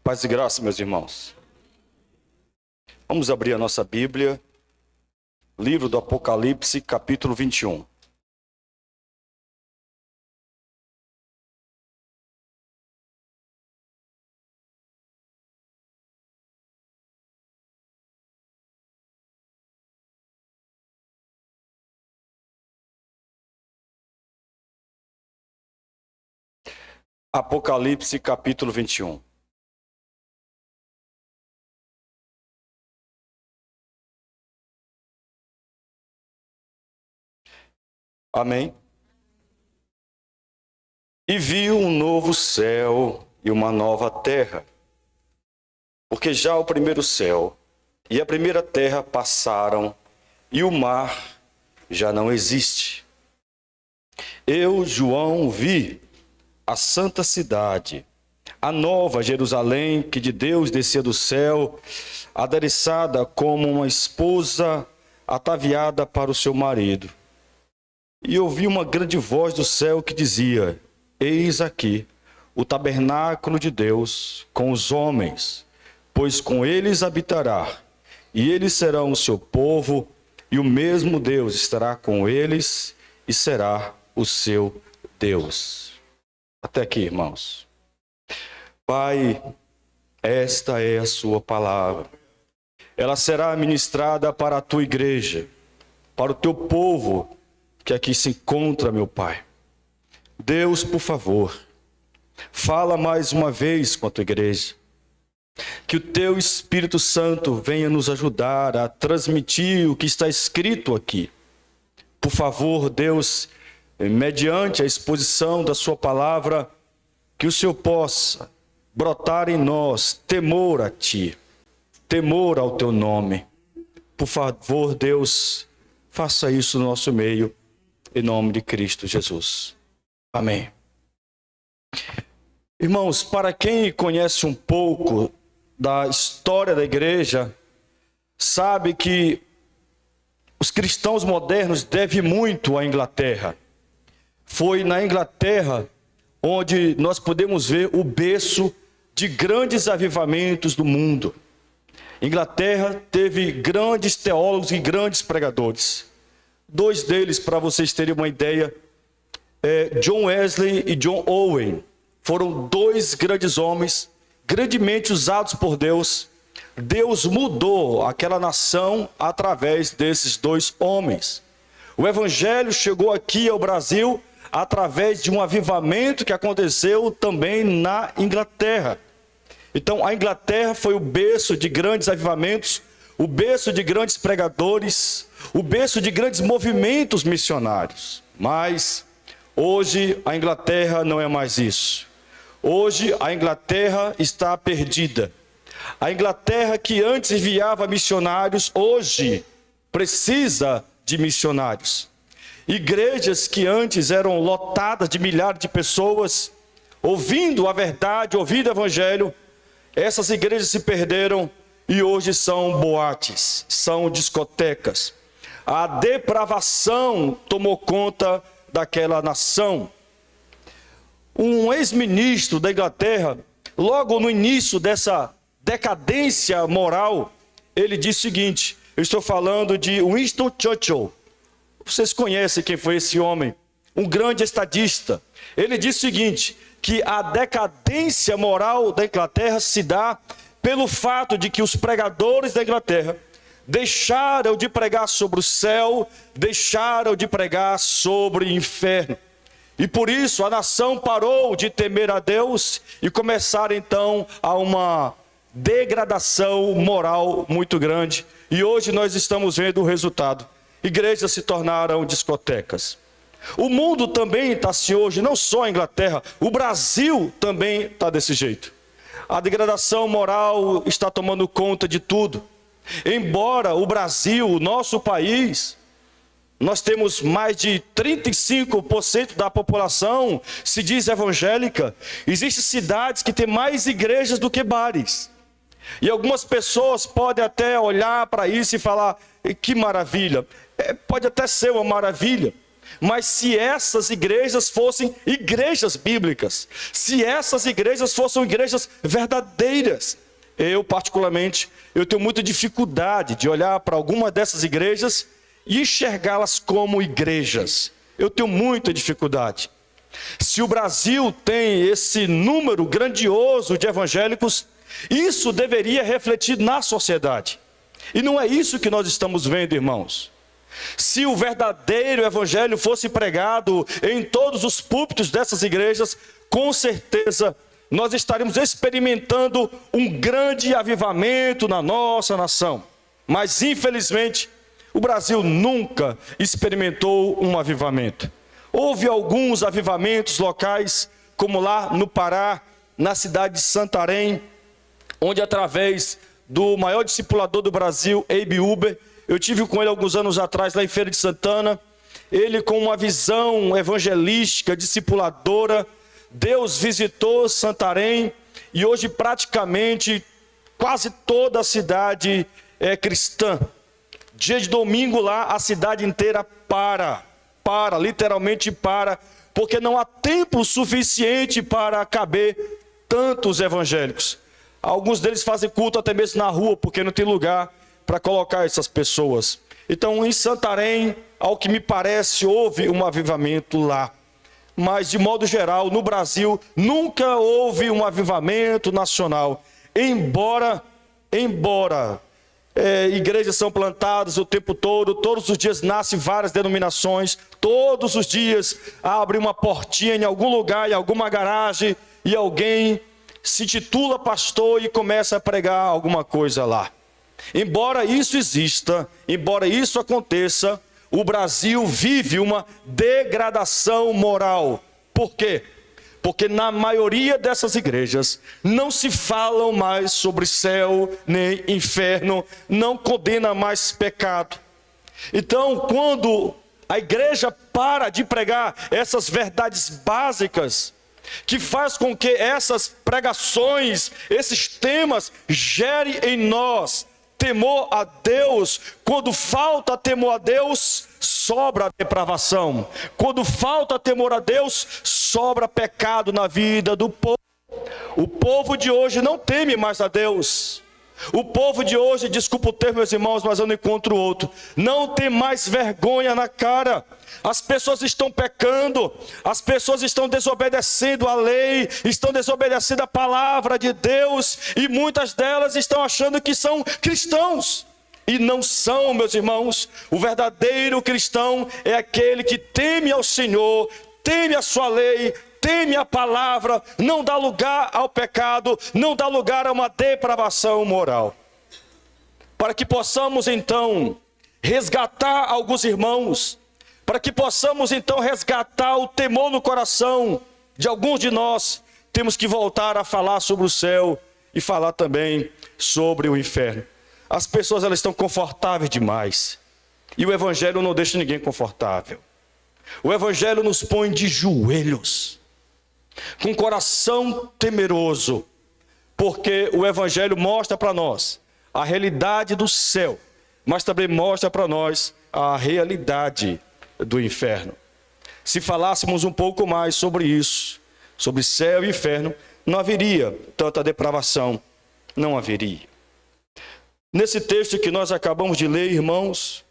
Paz e graça, meus irmãos. Vamos abrir a nossa Bíblia, livro do Apocalipse, capítulo 21. Apocalipse, capítulo 21. Amém? E vi um novo céu e uma nova terra, porque já o primeiro céu e a primeira terra passaram, e o mar já não existe. Eu, João, vi a santa cidade, a nova Jerusalém, que de Deus descia do céu, adereçada como uma esposa ataviada para o seu marido. E ouvi uma grande voz do céu que dizia: Eis aqui o tabernáculo de Deus com os homens, pois com eles habitará, e eles serão o seu povo, e o mesmo Deus estará com eles e será o seu Deus. Até aqui, irmãos. Pai, esta é a sua palavra. Ela será ministrada para a tua igreja, para o teu povo que aqui se encontra, meu Pai. Deus, por favor, fala mais uma vez com a tua igreja. Que o teu Espírito Santo venha nos ajudar a transmitir o que está escrito aqui. Por favor, Deus, mediante a exposição da sua palavra, que o Senhor possa brotar em nós temor a ti, temor ao teu nome. Por favor, Deus, faça isso no nosso meio, em nome de Cristo Jesus. Amém. Irmãos, para quem conhece um pouco da história da igreja, sabe que os cristãos modernos devem muito à Inglaterra. Foi na Inglaterra onde nós podemos ver o berço de grandes avivamentos do mundo. Inglaterra teve grandes teólogos e grandes pregadores. Dois deles, para vocês terem uma ideia, John Wesley e John Owen. Foram dois grandes homens, grandemente usados por Deus. Deus mudou aquela nação através desses dois homens. O evangelho chegou aqui ao Brasil através de um avivamento que aconteceu também na Inglaterra. Então, a Inglaterra foi o berço de grandes avivamentos, o berço de grandes pregadores, o berço de grandes movimentos missionários. Mas hoje a Inglaterra não é mais isso. Hoje a Inglaterra está perdida. A Inglaterra que antes enviava missionários, hoje precisa de missionários. Igrejas que antes eram lotadas de milhares de pessoas, ouvindo a verdade, ouvindo o evangelho, essas igrejas se perderam e hoje são boates, são discotecas. A depravação tomou conta daquela nação. Um ex-ministro da Inglaterra, logo no início dessa decadência moral, ele disse o seguinte, eu estou falando de Winston Churchill. Vocês conhecem quem foi esse homem? Um grande estadista. Ele disse o seguinte, que a decadência moral da Inglaterra se dá pelo fato de que os pregadores da Inglaterra deixaram de pregar sobre o céu, deixaram de pregar sobre o inferno. E por isso a nação parou de temer a Deus e começaram então a uma degradação moral muito grande. E hoje nós estamos vendo o resultado. Igrejas se tornaram discotecas. O mundo também está assim hoje, não só a Inglaterra, o Brasil também está desse jeito. A degradação moral está tomando conta de tudo. Embora o Brasil, o nosso país, nós temos mais de 35% da população se diz evangélica. Existem cidades que têm mais igrejas do que bares. E algumas pessoas podem até olhar para isso e falar, que maravilha. Pode até ser uma maravilha. Mas se essas igrejas fossem igrejas bíblicas, se essas igrejas fossem igrejas verdadeiras, eu particularmente, eu tenho muita dificuldade de olhar para alguma dessas igrejas e enxergá-las como igrejas. Eu tenho muita dificuldade. Se o Brasil tem esse número grandioso de evangélicos, isso deveria refletir na sociedade. E não é isso que nós estamos vendo, irmãos. Se o verdadeiro evangelho fosse pregado em todos os púlpitos dessas igrejas, com certeza nós estaríamos experimentando um grande avivamento na nossa nação. Mas, infelizmente, o Brasil nunca experimentou um avivamento. Houve alguns avivamentos locais, como lá no Pará, na cidade de Santarém, onde através do maior discipulador do Brasil, Abe Uber, eu tive com ele alguns anos atrás lá em Feira de Santana, ele com uma visão evangelística, discipuladora, Deus visitou Santarém e hoje praticamente quase toda a cidade é cristã. Dia de domingo lá a cidade inteira literalmente para, porque não há tempo suficiente para caber tantos evangélicos. Alguns deles fazem culto até mesmo na rua, porque não tem lugar para colocar essas pessoas. Então, em Santarém, ao que me parece, houve um avivamento lá. Mas, de modo geral, no Brasil, nunca houve um avivamento nacional. Embora igrejas são plantadas o tempo todo, todos os dias nascem várias denominações, todos os dias abre uma portinha em algum lugar, em alguma garagem, e alguém se titula pastor e começa a pregar alguma coisa lá. Embora isso exista, embora isso aconteça, o Brasil vive uma degradação moral. Por quê? Porque na maioria dessas igrejas não se falam mais sobre céu nem inferno, não condena mais pecado. Então, quando a igreja para de pregar essas verdades básicas, que faz com que essas pregações, esses temas, gerem em nós temor a Deus. Quando falta temor a Deus, sobra depravação. Quando falta temor a Deus, sobra pecado na vida do povo. O povo de hoje não teme mais a Deus. O povo de hoje, desculpa o termo, meus irmãos, mas eu não encontro outro, não tem mais vergonha na cara. As pessoas estão pecando, as pessoas estão desobedecendo a lei, estão desobedecendo a palavra de Deus, e muitas delas estão achando que são cristãos. E não são, meus irmãos. O verdadeiro cristão é aquele que teme ao Senhor, teme a sua lei, teme a palavra, não dá lugar ao pecado, não dá lugar a uma depravação moral. Para que possamos então resgatar alguns irmãos, para que possamos então resgatar o temor no coração de alguns de nós, temos que voltar a falar sobre o céu e falar também sobre o inferno. As pessoas, elas estão confortáveis demais, e o evangelho não deixa ninguém confortável. O evangelho nos põe de joelhos, com coração temeroso, porque o evangelho mostra para nós a realidade do céu, mas também mostra para nós a realidade do inferno. Se falássemos um pouco mais sobre isso, sobre céu e inferno, não haveria tanta depravação, não haveria. Nesse texto que nós acabamos de ler, irmãos,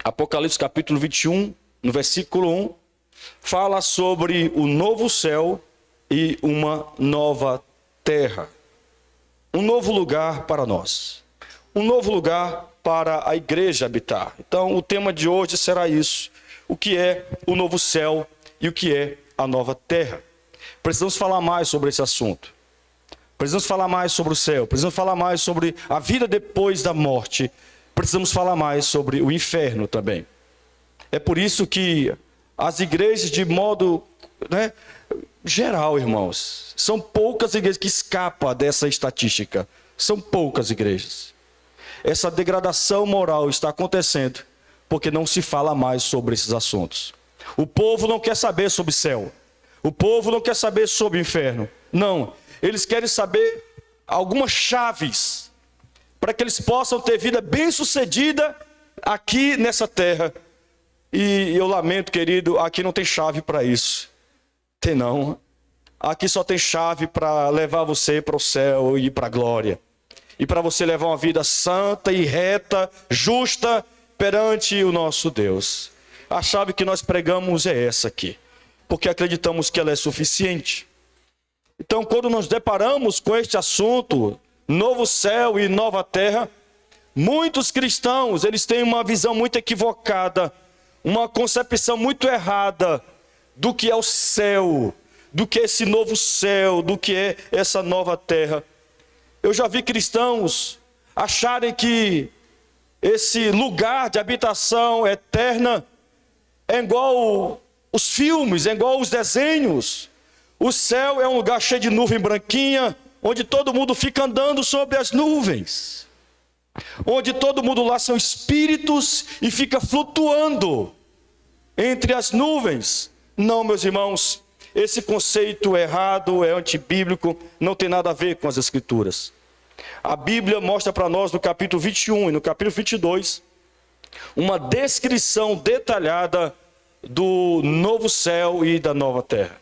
Apocalipse capítulo 21, no versículo 1, fala sobre o novo céu e uma nova terra. Um novo lugar para nós. Um novo lugar para a igreja habitar. Então, o tema de hoje será isso. O que é o novo céu e o que é a nova terra. Precisamos falar mais sobre esse assunto. Precisamos falar mais sobre o céu. Precisamos falar mais sobre a vida depois da morte. Precisamos falar mais sobre o inferno também. É por isso que as igrejas, de modo geral, irmãos, são poucas igrejas que escapam dessa estatística. São poucas igrejas. Essa degradação moral está acontecendo porque não se fala mais sobre esses assuntos. O povo não quer saber sobre céu. O povo não quer saber sobre o inferno. Não, eles querem saber algumas chaves para que eles possam ter vida bem-sucedida aqui nessa terra, E eu lamento, querido, aqui não tem chave para isso. Tem não. Aqui só tem chave para levar você para o céu e para a glória. E para você levar uma vida santa e reta, justa, perante o nosso Deus. A chave que nós pregamos é essa aqui. Porque acreditamos que ela é suficiente. Então, quando nos deparamos com este assunto, novo céu e nova terra, muitos cristãos, eles têm uma visão muito equivocada, uma concepção muito errada do que é o céu, do que é esse novo céu, do que é essa nova terra. Eu já vi cristãos acharem que esse lugar de habitação eterna é igual os filmes, é igual os desenhos. O céu é um lugar cheio de nuvem branquinha, onde todo mundo fica andando sobre as nuvens. Onde todo mundo lá são espíritos e fica flutuando entre as nuvens. Não, meus irmãos, esse conceito é errado, é antibíblico, não tem nada a ver com as Escrituras. A Bíblia mostra para nós no capítulo 21 e no capítulo 22 uma descrição detalhada do novo céu e da nova terra.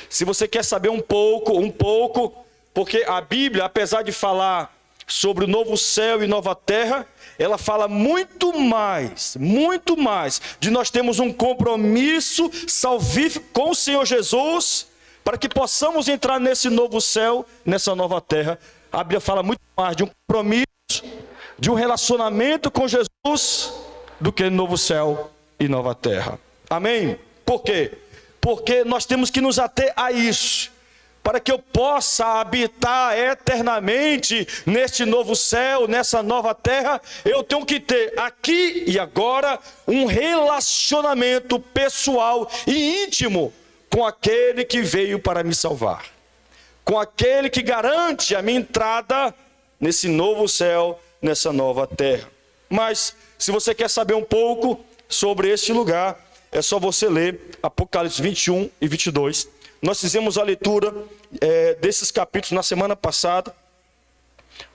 Se você quer saber um pouco, porque a Bíblia, apesar de falar sobre o novo céu e nova terra, ela fala muito mais, de nós termos um compromisso salvífico com o Senhor Jesus, para que possamos entrar nesse novo céu, nessa nova terra. A Bíblia fala muito mais de um compromisso, de um relacionamento com Jesus, do que novo céu e nova terra. Amém? Por quê? Porque nós temos que nos ater a isso. Para que eu possa habitar eternamente neste novo céu, nessa nova terra, eu tenho que ter aqui e agora um relacionamento pessoal e íntimo com aquele que veio para me salvar. Com aquele que garante a minha entrada nesse novo céu, nessa nova terra. Mas, se você quer saber um pouco sobre este lugar, é só você ler Apocalipse 21 e 22. Nós fizemos a leitura desses capítulos na semana passada.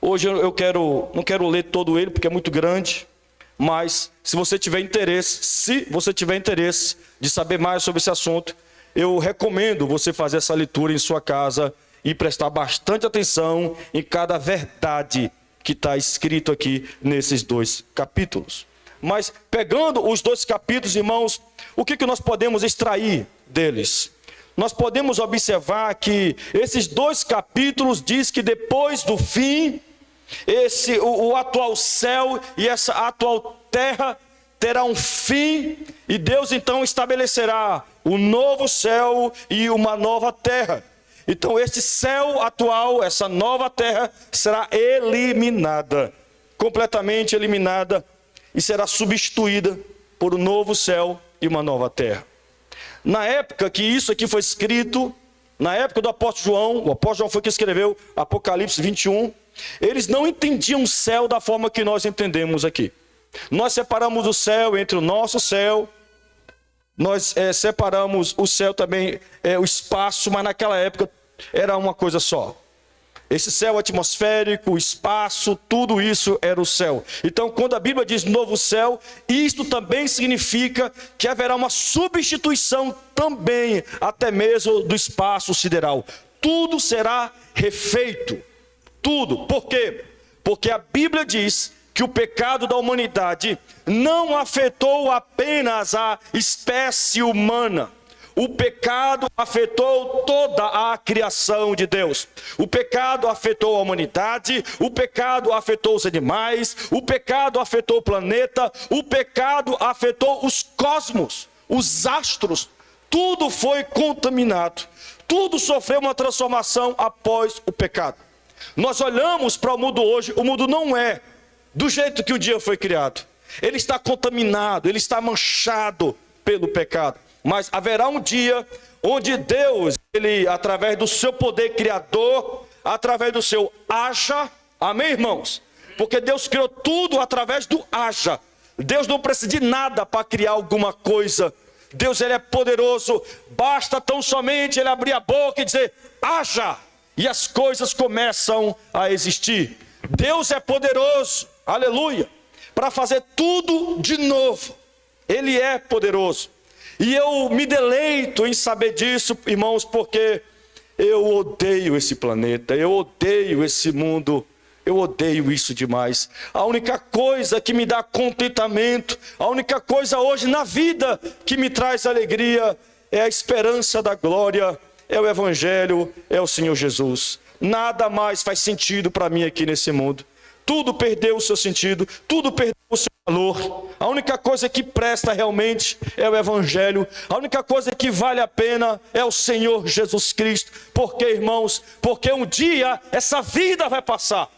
Hoje eu não quero ler todo ele, porque é muito grande. Mas, se você tiver interesse de saber mais sobre esse assunto, eu recomendo você fazer essa leitura em sua casa e prestar bastante atenção em cada verdade que está escrito aqui nesses 2 capítulos. Mas, pegando os 2 capítulos, irmãos, o que nós podemos extrair deles? Nós podemos observar que esses 2 capítulos diz que depois do fim, o atual céu e essa atual terra terá um fim, e Deus então estabelecerá um novo céu e uma nova terra. Então este céu atual, essa nova terra, será eliminada, completamente eliminada, e será substituída por um novo céu e uma nova terra. Na época que isso aqui foi escrito, na época do apóstolo João, o apóstolo João foi que escreveu Apocalipse 21, eles não entendiam o céu da forma que nós entendemos aqui. Nós separamos o céu entre o nosso céu, nós separamos o céu também, o espaço, mas naquela época era uma coisa só. Esse céu atmosférico, o espaço, tudo isso era o céu. Então, quando a Bíblia diz novo céu, isto também significa que haverá uma substituição também, até mesmo do espaço sideral. Tudo será refeito. Tudo. Por quê? Porque a Bíblia diz que o pecado da humanidade não afetou apenas a espécie humana. O pecado afetou toda a criação de Deus. O pecado afetou a humanidade, o pecado afetou os animais, o pecado afetou o planeta, o pecado afetou os cosmos, os astros. Tudo foi contaminado, tudo sofreu uma transformação após o pecado. Nós olhamos para o mundo hoje, o mundo não é do jeito que um dia foi criado. Ele está contaminado, ele está manchado pelo pecado. Mas haverá um dia onde Deus, ele, através do seu poder criador, através do seu haja, amém, irmãos? Porque Deus criou tudo através do haja. Deus não precisa de nada para criar alguma coisa. Deus, ele é poderoso, basta tão somente ele abrir a boca e dizer, haja, e as coisas começam a existir. Deus é poderoso, aleluia, para fazer tudo de novo. Ele é poderoso. E eu me deleito em saber disso, irmãos, porque eu odeio esse planeta, eu odeio esse mundo, eu odeio isso demais. A única coisa que me dá contentamento, a única coisa hoje na vida que me traz alegria é a esperança da glória, é o Evangelho, é o Senhor Jesus. Nada mais faz sentido para mim aqui nesse mundo. Tudo perdeu o seu sentido, tudo perdeu o seu valor. A única coisa que presta realmente é o Evangelho. A única coisa que vale a pena é o Senhor Jesus Cristo. Por quê, irmãos? Porque um dia essa vida vai passar.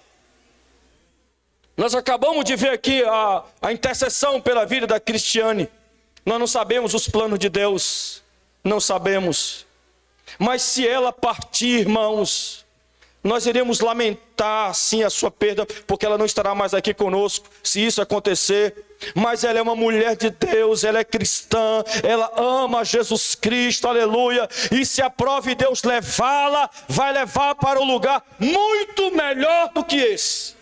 Nós acabamos de ver aqui a intercessão pela vida da Cristiane. Nós não sabemos os planos de Deus, não sabemos. Mas se ela partir, irmãos, nós iremos lamentar sim a sua perda, porque ela não estará mais aqui conosco, se isso acontecer. Mas ela é uma mulher de Deus, ela é cristã, ela ama Jesus Cristo, aleluia. E se aprove Deus levá-la, vai levar para um lugar muito melhor do que esse.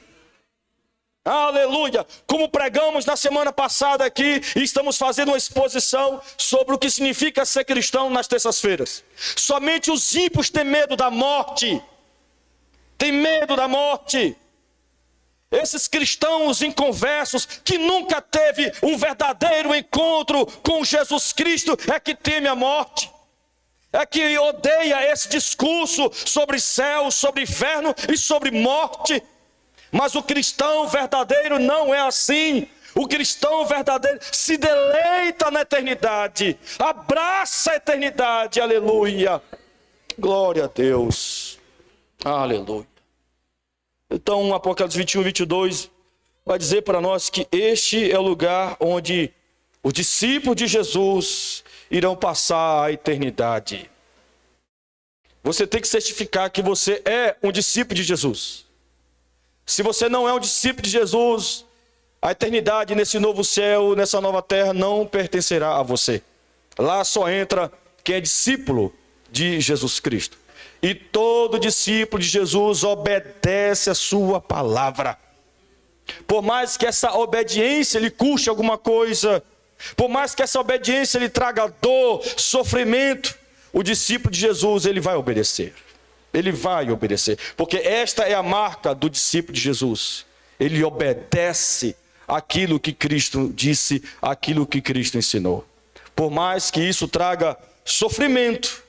Aleluia! Como pregamos na semana passada aqui, e estamos fazendo uma exposição sobre o que significa ser cristão nas terças-feiras. Somente os ímpios têm medo da morte. Tem medo da morte. Esses cristãos inconversos que nunca teve um verdadeiro encontro com Jesus Cristo é que teme a morte. É que odeia esse discurso sobre céu, sobre inferno e sobre morte. Mas o cristão verdadeiro não é assim. O cristão verdadeiro se deleita na eternidade, abraça a eternidade, aleluia. Glória a Deus, aleluia. Então, Apocalipse 21, 22 vai dizer para nós que este é o lugar onde os discípulos de Jesus irão passar a eternidade. Você tem que certificar que você é um discípulo de Jesus. Se você não é um discípulo de Jesus, a eternidade nesse novo céu, nessa nova terra, não pertencerá a você. Lá só entra quem é discípulo de Jesus Cristo. E todo discípulo de Jesus obedece a sua palavra. Por mais que essa obediência lhe custe alguma coisa, por mais que essa obediência lhe traga dor, sofrimento, o discípulo de Jesus, ele vai obedecer. Ele vai obedecer, porque esta é a marca do discípulo de Jesus. Ele obedece aquilo que Cristo disse, aquilo que Cristo ensinou. Por mais que isso traga sofrimento,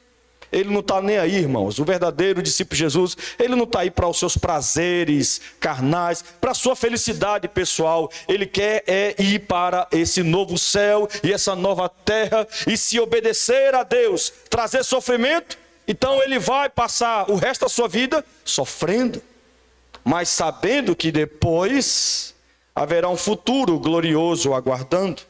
ele não está nem aí, irmãos. O verdadeiro discípulo de Jesus, ele não está aí para os seus prazeres carnais, para a sua felicidade pessoal. Ele quer ir para esse novo céu e essa nova terra. E se obedecer a Deus, trazer sofrimento, então ele vai passar o resto da sua vida sofrendo, mas sabendo que depois haverá um futuro glorioso aguardando.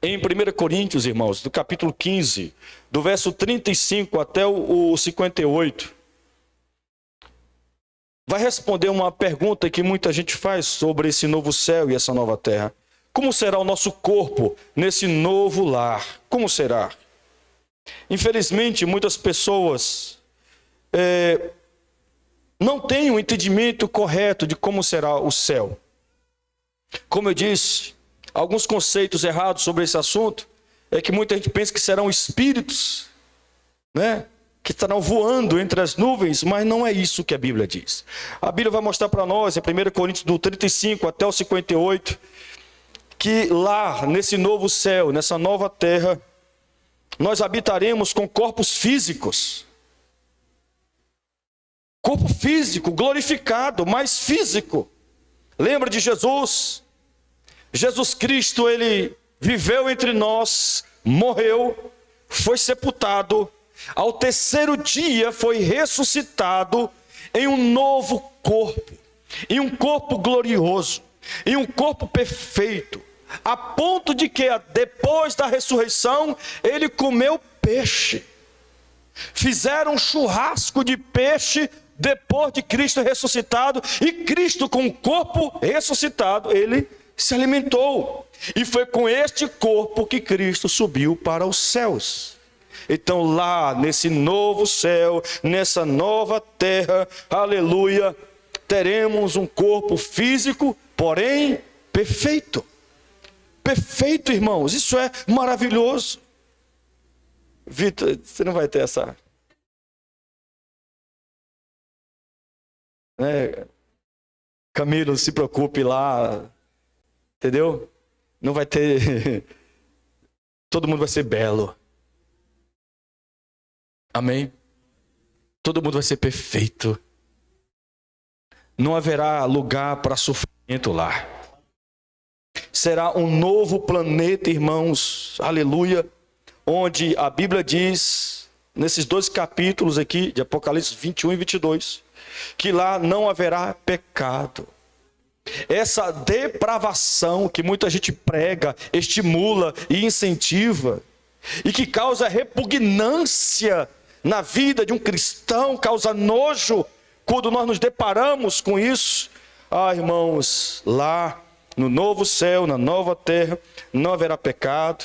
Em 1 Coríntios, irmãos, do capítulo 15, do verso 35 até o 58, vai responder uma pergunta que muita gente faz sobre esse novo céu e essa nova terra. Como será o nosso corpo nesse novo lar? Como será? Infelizmente, muitas pessoas não têm um entendimento correto de como será o céu. Como eu disse, alguns conceitos errados sobre esse assunto é que muita gente pensa que serão espíritos, né, que estarão voando entre as nuvens, mas não é isso que a Bíblia diz. A Bíblia vai mostrar para nós, em 1 Coríntios do 35 até o 58, que lá, nesse novo céu, nessa nova terra, nós habitaremos com corpos físicos. Corpo físico, glorificado, mas físico. Lembra de Jesus? Jesus Cristo, ele viveu entre nós, morreu, foi sepultado. Ao terceiro dia foi ressuscitado em um novo corpo. Em um corpo glorioso. Em um corpo perfeito. A ponto de que depois da ressurreição, ele comeu peixe. Fizeram um churrasco de peixe depois de Cristo ressuscitado. E Cristo, com o corpo ressuscitado, ele se alimentou. E foi com este corpo que Cristo subiu para os céus. Então lá, nesse novo céu, nessa nova terra, aleluia, teremos um corpo físico, porém perfeito. perfeito, irmãos. Isso é maravilhoso. Vitor, você não vai ter essa... Camilo, se preocupe lá, entendeu? Não vai ter... Todo mundo vai ser belo. Amém? Todo mundo vai ser perfeito. Não haverá lugar para sofrimento lá. Será um novo planeta, irmãos, aleluia, onde a Bíblia diz, nesses 2 capítulos aqui, de Apocalipse 21 e 22, que lá não haverá pecado. Essa depravação que muita gente prega, estimula e incentiva, e que causa repugnância na vida de um cristão, causa nojo, quando nós nos deparamos com isso. Irmãos, lá no novo céu, na nova terra, não haverá pecado,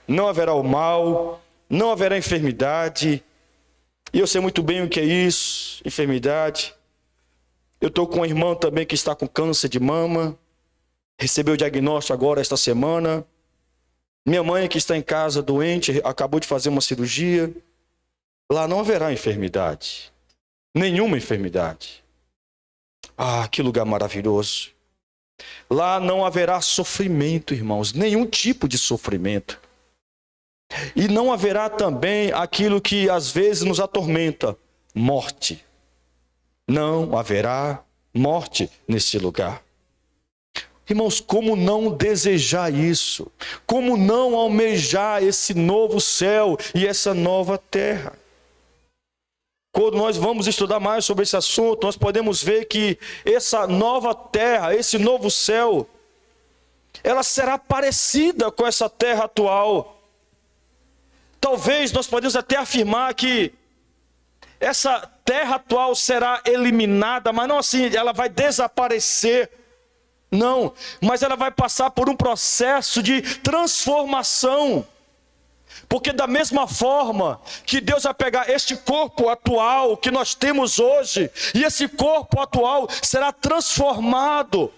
não haverá o mal, não haverá enfermidade. E eu sei muito bem o que é isso, enfermidade. Eu estou com uma irmã também que está com câncer de mama, recebeu o diagnóstico agora esta semana. Minha mãe que está em casa doente, acabou de fazer uma cirurgia. Lá não haverá enfermidade, nenhuma enfermidade. Que lugar maravilhoso. Lá não haverá sofrimento, irmãos, nenhum tipo de sofrimento. E não haverá também aquilo que às vezes nos atormenta, morte. Não haverá morte nesse lugar. Irmãos, como não desejar isso? Como não almejar esse novo céu e essa nova terra? Quando nós vamos estudar mais sobre esse assunto, nós podemos ver que essa nova terra, esse novo céu, ela será parecida com essa terra atual. Talvez nós podemos até afirmar que essa terra atual será eliminada, mas não assim, ela vai desaparecer. Não, mas ela vai passar por um processo de transformação. Porque da mesma forma que Deus vai pegar este corpo atual que nós temos hoje, e esse corpo atual será transformado.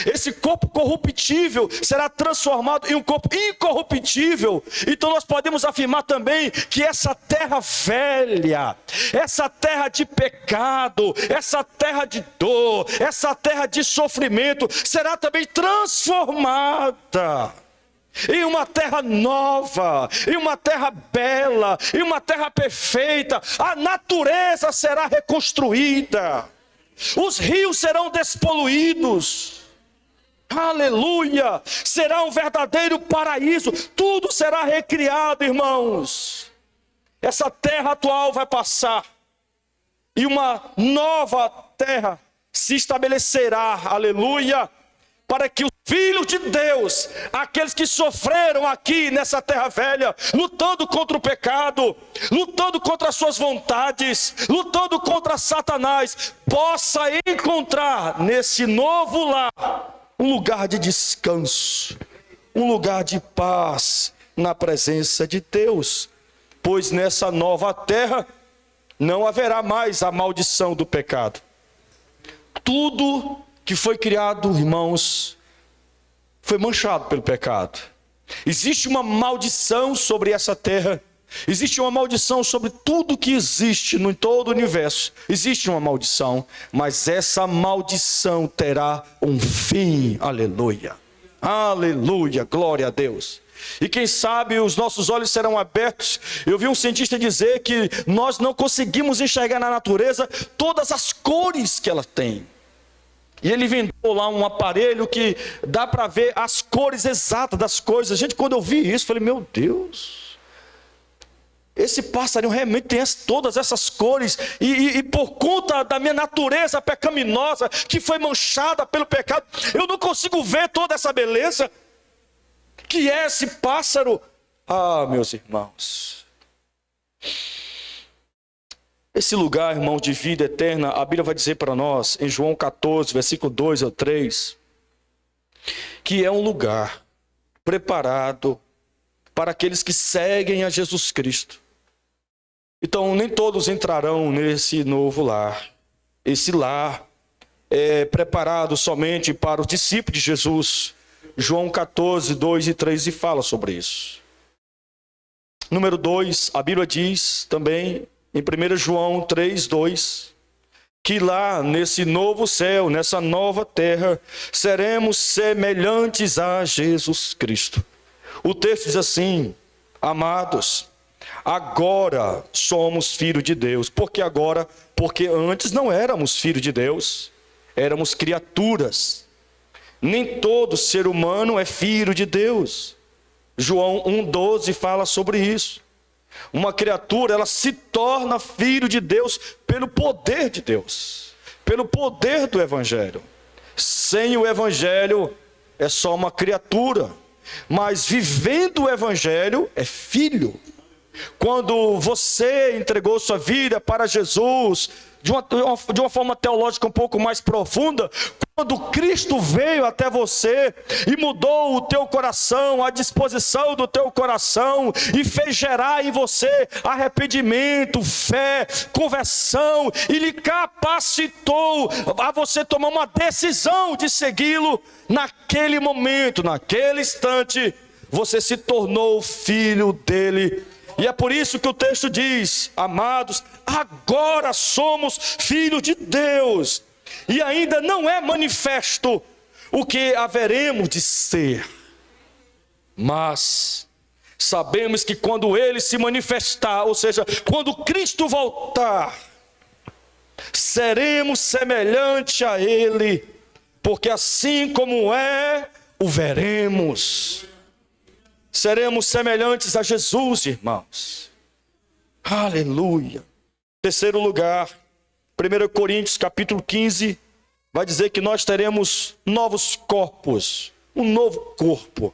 Esse corpo corruptível será transformado em um corpo incorruptível. Então nós podemos afirmar também que essa terra velha, essa terra de pecado, essa terra de dor, essa terra de sofrimento, será também transformada em uma terra nova, em uma terra bela, em uma terra perfeita. A natureza será reconstruída, os rios serão despoluídos. Aleluia! Será um verdadeiro paraíso. Tudo será recriado, irmãos. Essa terra atual vai passar e uma nova terra se estabelecerá. Aleluia! Para que os filhos de Deus, aqueles que sofreram aqui nessa terra velha, lutando contra o pecado, lutando contra as suas vontades, lutando contra Satanás, possa encontrar nesse novo lar um lugar de descanso, um lugar de paz na presença de Deus. Pois nessa nova terra não haverá mais a maldição do pecado. Tudo que foi criado, irmãos, foi manchado pelo pecado. Existe uma maldição sobre essa terra. Existe uma maldição sobre tudo que existe em todo o universo. Existe uma maldição, mas essa maldição terá um fim. Aleluia, aleluia, glória a Deus. E quem sabe os nossos olhos serão abertos. Eu vi um cientista dizer que nós não conseguimos enxergar na natureza todas as cores que ela tem. E ele inventou lá um aparelho que dá para ver as cores exatas das coisas. Gente, quando eu vi isso, eu falei, meu Deus, esse passarinho realmente tem todas essas cores, e por conta da minha natureza pecaminosa, que foi manchada pelo pecado, eu não consigo ver toda essa beleza, que é esse pássaro. Meus irmãos, esse lugar, irmão, de vida eterna, a Bíblia vai dizer para nós, em João 14, versículo 2 ao 3, que é um lugar preparado para aqueles que seguem a Jesus Cristo. Então, nem todos entrarão nesse novo lar. Esse lar é preparado somente para os discípulos de Jesus, João 14, 2 e 3 e fala sobre isso. Número 2, a Bíblia diz também em 1 João 3, 2, que lá nesse novo céu, nessa nova terra, seremos semelhantes a Jesus Cristo. O texto diz assim: amados, agora somos filhos de Deus. Por que agora? Porque antes não éramos filhos de Deus, éramos criaturas. Nem todo ser humano é filho de Deus. João 1,12 fala sobre isso. Uma criatura, ela se torna filho de Deus pelo poder de Deus, pelo poder do Evangelho. Sem o Evangelho é só uma criatura, mas vivendo o Evangelho é filho. Quando você entregou sua vida para Jesus, de uma forma teológica um pouco mais profunda, quando Cristo veio até você e mudou o teu coração, a disposição do teu coração, e fez gerar em você arrependimento, fé, conversão, e lhe capacitou a você tomar uma decisão de segui-lo, naquele momento, naquele instante, você se tornou filho dele. E é por isso que o texto diz: amados, agora somos filhos de Deus. E ainda não é manifesto o que haveremos de ser. Mas sabemos que quando ele se manifestar, ou seja, quando Cristo voltar, seremos semelhante a ele, porque assim como é, o veremos. Seremos semelhantes a Jesus, irmãos. Aleluia. Terceiro lugar, 1 Coríntios capítulo 15, vai dizer que nós teremos novos corpos, um novo corpo.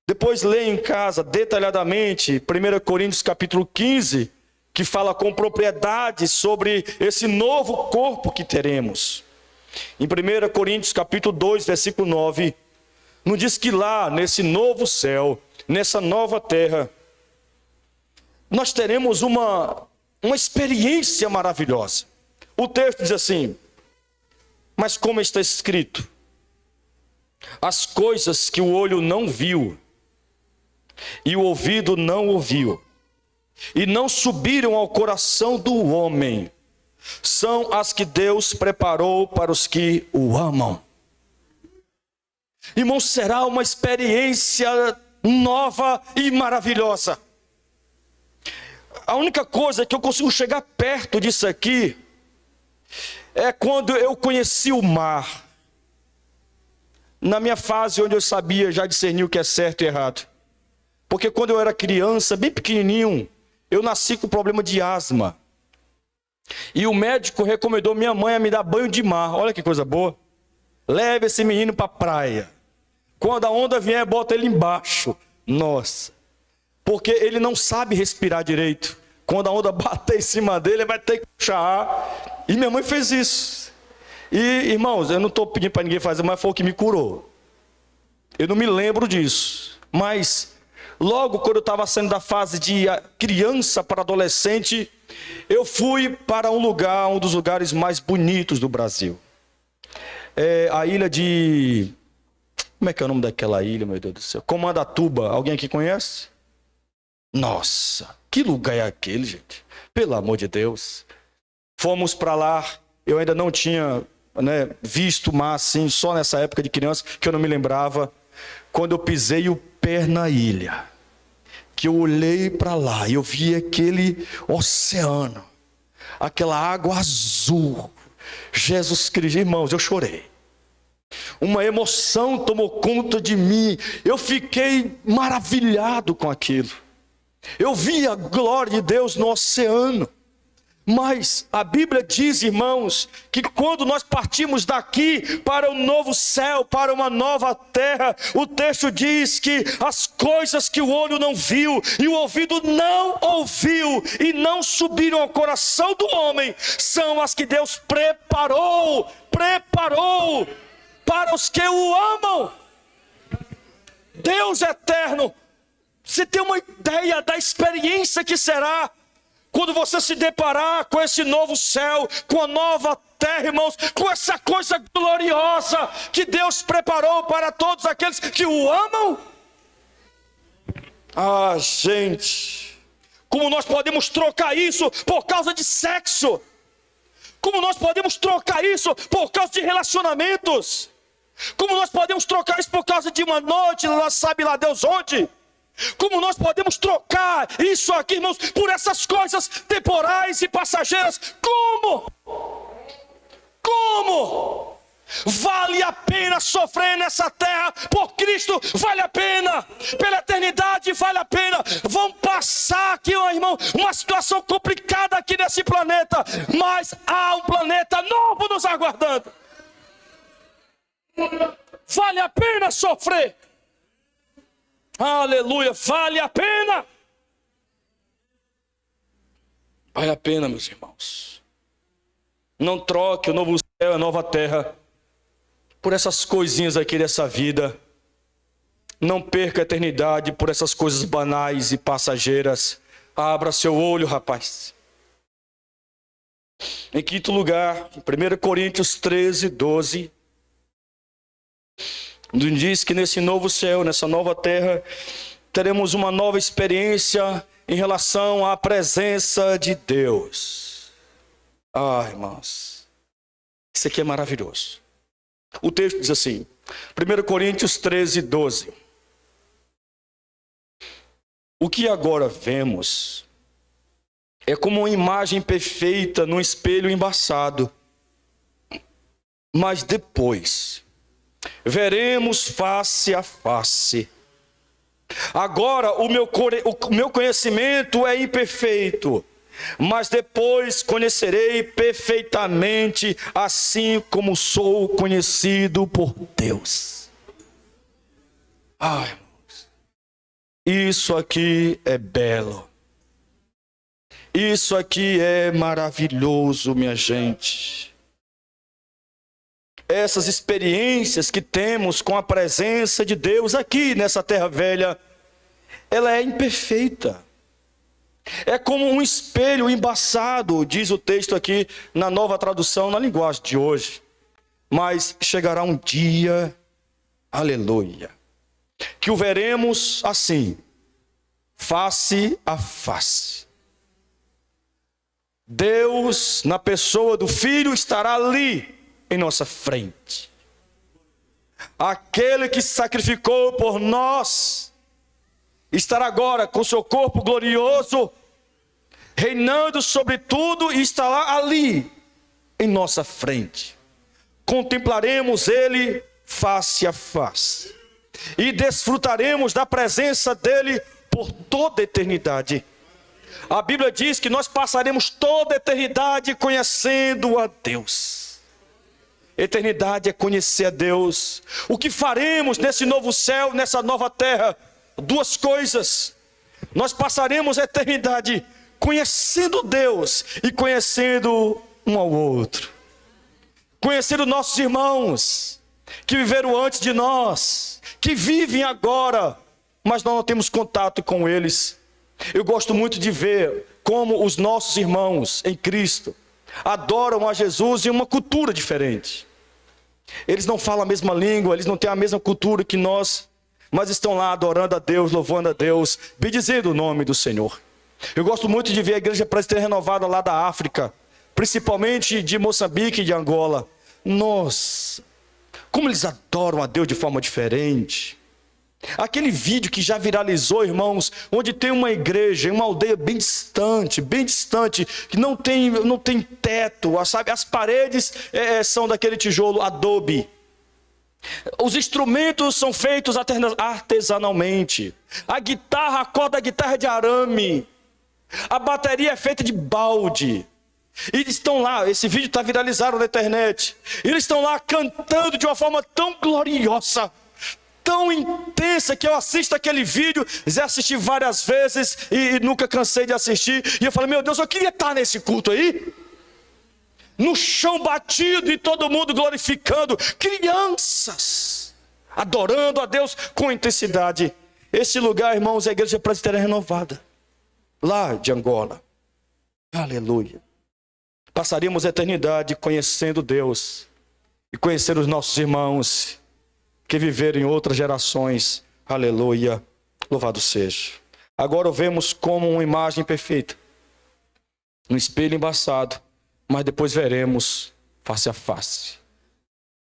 Depois leia em casa detalhadamente 1 Coríntios capítulo 15, que fala com propriedade sobre esse novo corpo que teremos. Em 1 Coríntios capítulo 2, versículo 9, nos diz que lá, nesse novo céu, nessa nova terra, nós teremos uma experiência maravilhosa. O texto diz assim: mas como está escrito, as coisas que o olho não viu, e o ouvido não ouviu, e não subiram ao coração do homem, são as que Deus preparou para os que o amam. Irmão, será uma experiência nova e maravilhosa. A única coisa que eu consigo chegar perto disso aqui é quando eu conheci o mar. Na minha fase onde eu sabia já discernir o que é certo e errado. Porque quando eu era criança, bem pequenininho, eu nasci com problema de asma. E o médico recomendou minha mãe a me dar banho de mar. Olha que coisa boa. Leve esse menino para a praia. Quando a onda vier, bota ele embaixo. Nossa. Porque ele não sabe respirar direito. Quando a onda bater em cima dele, ele vai ter que puxar ar. E minha mãe fez isso. E, irmãos, eu não estou pedindo para ninguém fazer, mas foi o que me curou. Eu não me lembro disso. Mas, logo quando eu estava saindo da fase de criança para adolescente, eu fui para um dos lugares mais bonitos do Brasil. É a ilha de... Como é que é o nome daquela ilha, meu Deus do céu? Comandatuba. Alguém aqui conhece? Nossa, que lugar é aquele, gente? Pelo amor de Deus. Fomos para lá. Eu ainda não tinha visto o mar assim, só nessa época de criança, que eu não me lembrava. Quando eu pisei o pé na ilha, que eu olhei para lá e eu vi aquele oceano, aquela água azul. Jesus Cristo, irmãos, eu chorei. Uma emoção tomou conta de mim. Eu fiquei maravilhado com aquilo. Eu vi a glória de Deus no oceano. Mas a Bíblia diz, irmãos, que quando nós partimos daqui para um novo céu, para uma nova terra, o texto diz que as coisas que o olho não viu e o ouvido não ouviu e não subiram ao coração do homem, são as que Deus preparou para os que o amam. Deus eterno, você tem uma ideia da experiência que será quando você se deparar com esse novo céu, com a nova terra, irmãos, com essa coisa gloriosa que Deus preparou para todos aqueles que o amam. Ah, gente, como nós podemos trocar isso por causa de sexo? Como nós podemos trocar isso por causa de relacionamentos? Como nós podemos trocar isso por causa de uma noite, lá sabe lá Deus onde? Como nós podemos trocar isso aqui, irmãos, por essas coisas temporais e passageiras? Como? Como? Vale a pena sofrer nessa terra por Cristo, vale a pena, pela eternidade vale a pena. Vamos passar aqui, meu irmão, uma situação complicada aqui nesse planeta, mas há um planeta novo nos aguardando. Vale a pena sofrer. Aleluia, vale a pena. Vale a pena, meus irmãos. Não troque o novo céu, a nova terra por essas coisinhas aqui dessa vida. Não perca a eternidade por essas coisas banais e passageiras. Abra seu olho, rapaz. Em quinto lugar, em 1 Coríntios 13, 12, diz que nesse novo céu, nessa nova terra, teremos uma nova experiência em relação à presença de Deus. Ah, irmãos, isso aqui é maravilhoso. O texto diz assim, 1 Coríntios 13, 12. O que agora vemos é como uma imagem perfeita num espelho embaçado. Mas depois veremos face a face. Agora o meu conhecimento é imperfeito, mas depois conhecerei perfeitamente, assim como sou conhecido por Deus. Ai, irmãos, isso aqui é belo. Isso aqui é maravilhoso, minha gente. Essas experiências que temos com a presença de Deus aqui nessa terra velha, ela é imperfeita. É como um espelho embaçado, diz o texto aqui na Nova Tradução, na linguagem de hoje. Mas chegará um dia, aleluia, que o veremos assim, face a face. Deus, na pessoa do Filho, estará ali em nossa frente. Aquele que se sacrificou por nós estará agora com seu corpo glorioso, reinando sobre tudo, e estará ali em nossa frente. Contemplaremos ele face a face e desfrutaremos da presença dele por toda a eternidade. A Bíblia diz que nós passaremos toda a eternidade conhecendo a Deus. Eternidade é conhecer a Deus. O que faremos nesse novo céu, nessa nova terra? Duas coisas. Nós passaremos a eternidade conhecendo Deus e conhecendo um ao outro. Conhecendo nossos irmãos que viveram antes de nós, que vivem agora, mas nós não temos contato com eles. Eu gosto muito de ver como os nossos irmãos em Cristo adoram a Jesus em uma cultura diferente. Eles não falam a mesma língua, eles não têm a mesma cultura que nós, mas estão lá adorando a Deus, louvando a Deus, bendizendo o nome do Senhor. Eu gosto muito de ver a igreja presbiteriana renovada lá da África, principalmente de Moçambique e de Angola. Nossa, como eles adoram a Deus de forma diferente. Aquele vídeo que já viralizou, irmãos, onde tem uma igreja em uma aldeia bem distante, que não tem teto, sabe? As paredes são daquele tijolo adobe. Os instrumentos são feitos artesanalmente. A corda da guitarra é de arame. A bateria é feita de balde. E eles estão lá, esse vídeo está viralizado na internet. Eles estão lá cantando de uma forma tão gloriosa, tão intensa, que eu assisto aquele vídeo, já assisti várias vezes e nunca cansei de assistir. E eu falei, meu Deus, eu queria estar nesse culto aí. No chão batido e todo mundo glorificando, crianças adorando a Deus com intensidade. Esse lugar, irmãos, é a igreja presbiteriana renovada, lá de Angola. Aleluia. Passaríamos a eternidade conhecendo Deus e conhecendo os nossos irmãos que viveram em outras gerações. Aleluia. Louvado seja. Agora o vemos como uma imagem perfeita, no espelho embaçado, mas depois veremos face a face.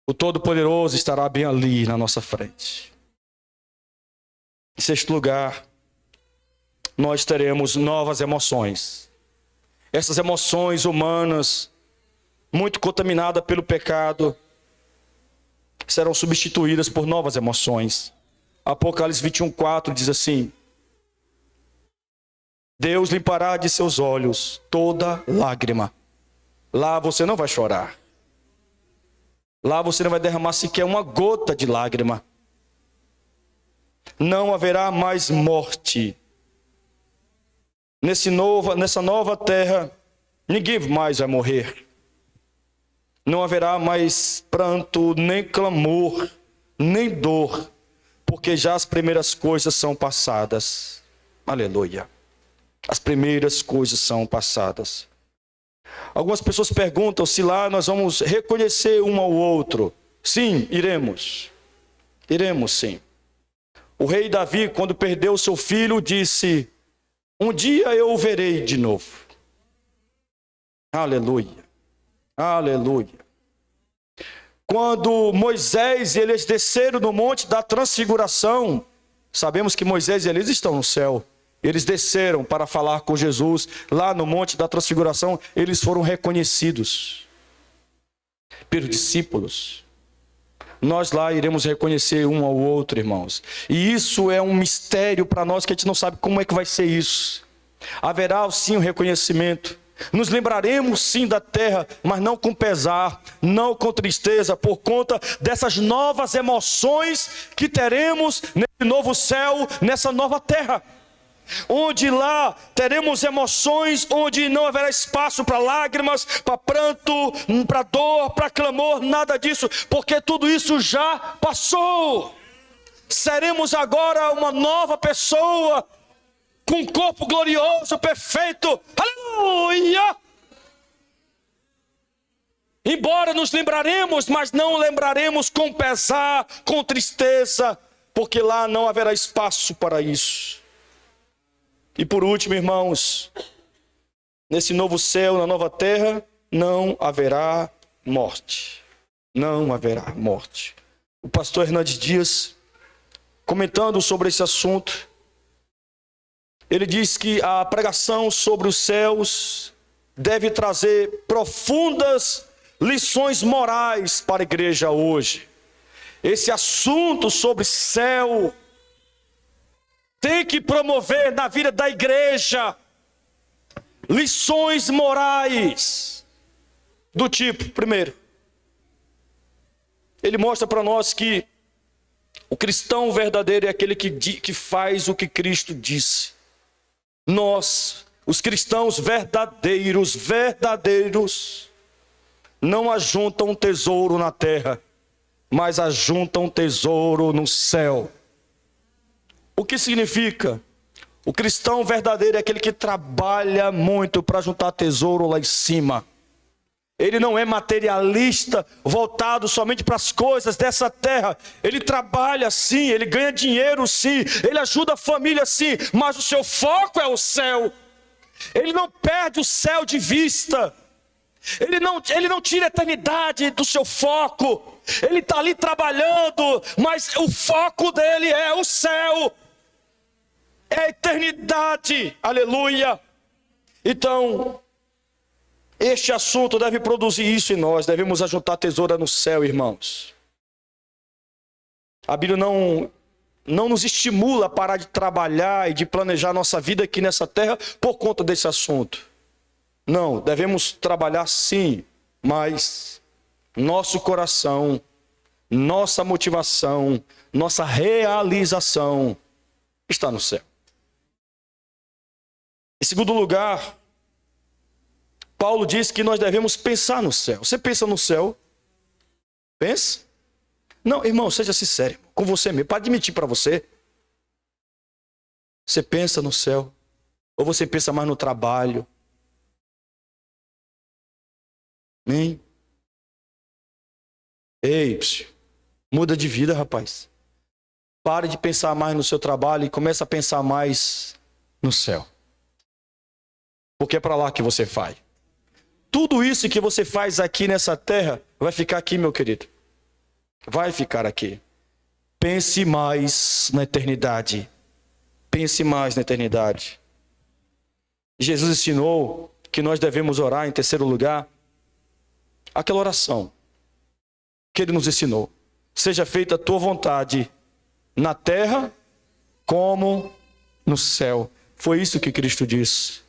O Todo-Poderoso estará bem ali na nossa frente. Em sexto lugar, nós teremos novas emoções. Essas emoções humanas, muito contaminadas pelo pecado, serão substituídas por novas emoções. Apocalipse 21:4 diz assim: Deus limpará de seus olhos toda lágrima. Lá você não vai chorar. Lá você não vai derramar sequer uma gota de lágrima. Não haverá mais morte. Nessa nova terra, ninguém mais vai morrer. Não haverá mais pranto, nem clamor, nem dor, porque já as primeiras coisas são passadas. Aleluia. As primeiras coisas são passadas. Algumas pessoas perguntam se lá nós vamos reconhecer um ao outro. Sim, iremos. Iremos sim. O rei Davi, quando perdeu seu filho, disse: um dia eu o verei de novo. Aleluia. Aleluia. Quando Moisés e eles desceram no monte da transfiguração, sabemos que Moisés e eles estão no céu. Eles desceram para falar com Jesus. Lá no monte da transfiguração, eles foram reconhecidos pelos discípulos. Nós lá iremos reconhecer um ao outro, irmãos. E isso é um mistério para nós, que a gente não sabe como é que vai ser isso. Haverá sim um reconhecimento. Nos lembraremos sim da terra, mas não com pesar, não com tristeza, por conta dessas novas emoções que teremos nesse novo céu, nessa nova terra. Onde lá teremos emoções, onde não haverá espaço para lágrimas, para pranto, para dor, para clamor, nada disso, porque tudo isso já passou. Seremos agora uma nova pessoa, com um corpo glorioso, perfeito. Aleluia! Embora nos lembraremos, mas não lembraremos com pesar, com tristeza, porque lá não haverá espaço para isso. E por último, irmãos, nesse novo céu, na nova terra, não haverá morte. Não haverá morte. O pastor Hernandes Dias, comentando sobre esse assunto, ele diz que a pregação sobre os céus deve trazer profundas lições morais para a igreja hoje. Esse assunto sobre céu tem que promover na vida da igreja lições morais do tipo, primeiro, ele mostra para nós que o cristão verdadeiro é aquele que faz o que Cristo disse. Nós, os cristãos verdadeiros, não ajuntam tesouro na terra, mas ajuntam tesouro no céu. O que significa? O cristão verdadeiro é aquele que trabalha muito para juntar tesouro lá em cima. Ele não é materialista, voltado somente para as coisas dessa terra. Ele trabalha sim, ele ganha dinheiro sim, ele ajuda a família sim, mas o seu foco é o céu. Ele não perde o céu de vista. Ele não tira a eternidade do seu foco. Ele está ali trabalhando, mas o foco dele é o céu. É a eternidade, aleluia. Então, este assunto deve produzir isso em nós. Devemos ajuntar tesoura no céu, irmãos. A Bíblia não nos estimula a parar de trabalhar e de planejar nossa vida aqui nessa terra por conta desse assunto. Não, devemos trabalhar sim, mas nosso coração, nossa motivação, nossa realização está no céu. Em segundo lugar, Paulo diz que nós devemos pensar no céu. Você pensa no céu? Pensa? Não, irmão, seja sincero com você mesmo. Para admitir para você. Você pensa no céu? Ou você pensa mais no trabalho? Amém? Ei, muda de vida, rapaz. Pare de pensar mais no seu trabalho e comece a pensar mais no céu. Porque é para lá que você vai. Tudo isso que você faz aqui nessa terra vai ficar aqui, meu querido. Vai ficar aqui. Pense mais na eternidade. Pense mais na eternidade. Jesus ensinou que nós devemos orar em terceiro lugar. Aquela oração que ele nos ensinou. Seja feita a tua vontade na terra como no céu. Foi isso que Cristo disse.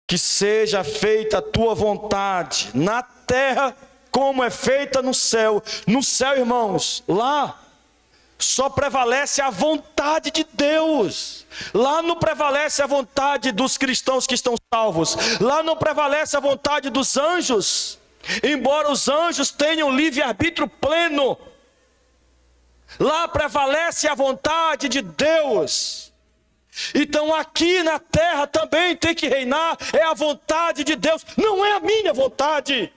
Que seja feita a tua vontade na terra como é feita no céu. No céu, irmãos, lá só prevalece a vontade de Deus. Lá não prevalece a vontade dos cristãos que estão salvos. Lá não prevalece a vontade dos anjos. Embora os anjos tenham livre-arbítrio pleno, lá prevalece a vontade de Deus. Então aqui na terra também tem que reinar, é a vontade de Deus, não é a minha vontade.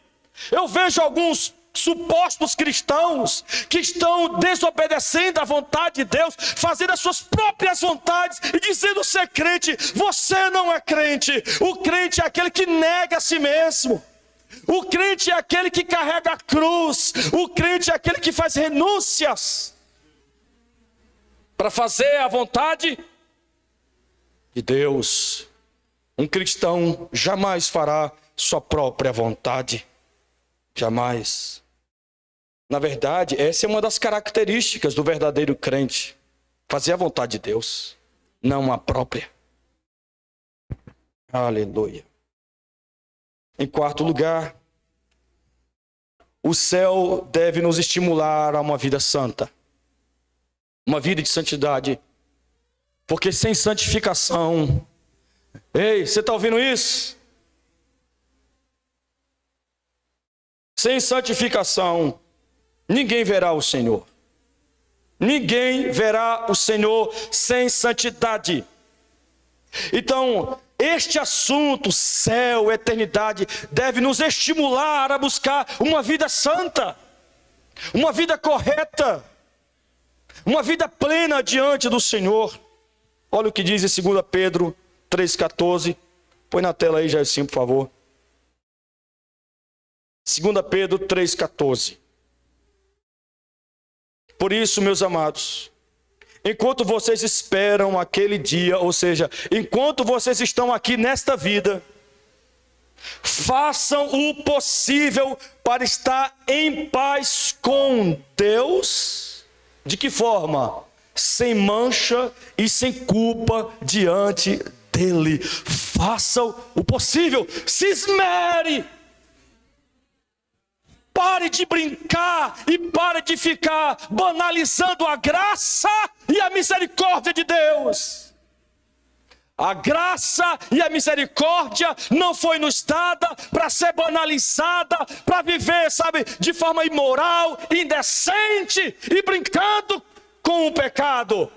Eu vejo alguns supostos cristãos que estão desobedecendo à vontade de Deus, fazendo as suas próprias vontades e dizendo ser crente. Você não é crente. O crente é aquele que nega a si mesmo. O crente é aquele que carrega a cruz. O crente é aquele que faz renúncias para fazer a vontade de Deus. Um cristão jamais fará sua própria vontade. Jamais. Na verdade, essa é uma das características do verdadeiro crente. Fazer a vontade de Deus, não a própria. Aleluia. Em quarto lugar, o céu deve nos estimular a uma vida santa. Uma vida de santidade. Porque sem santificação... Ei, você está ouvindo isso? Sem santificação, ninguém verá o Senhor. Ninguém verá o Senhor sem santidade. Então, este assunto, céu, eternidade, deve nos estimular a buscar uma vida santa, uma vida correta, uma vida plena diante do Senhor. Olha o que diz em 2 Pedro 3,14. Põe na tela aí, Jairzinho, por favor. 2 Pedro 3,14. Por isso, meus amados, enquanto vocês esperam aquele dia, ou seja, enquanto vocês estão aqui nesta vida, façam o possível para estar em paz com Deus. De que forma? Sem mancha e sem culpa diante dele. Façam o possível, se esmere. Pare de brincar e pare de ficar banalizando a graça e a misericórdia de Deus. A graça e a misericórdia não foi nos dada para ser banalizada, para viver, sabe, de forma imoral, indecente e brincando com o pecado.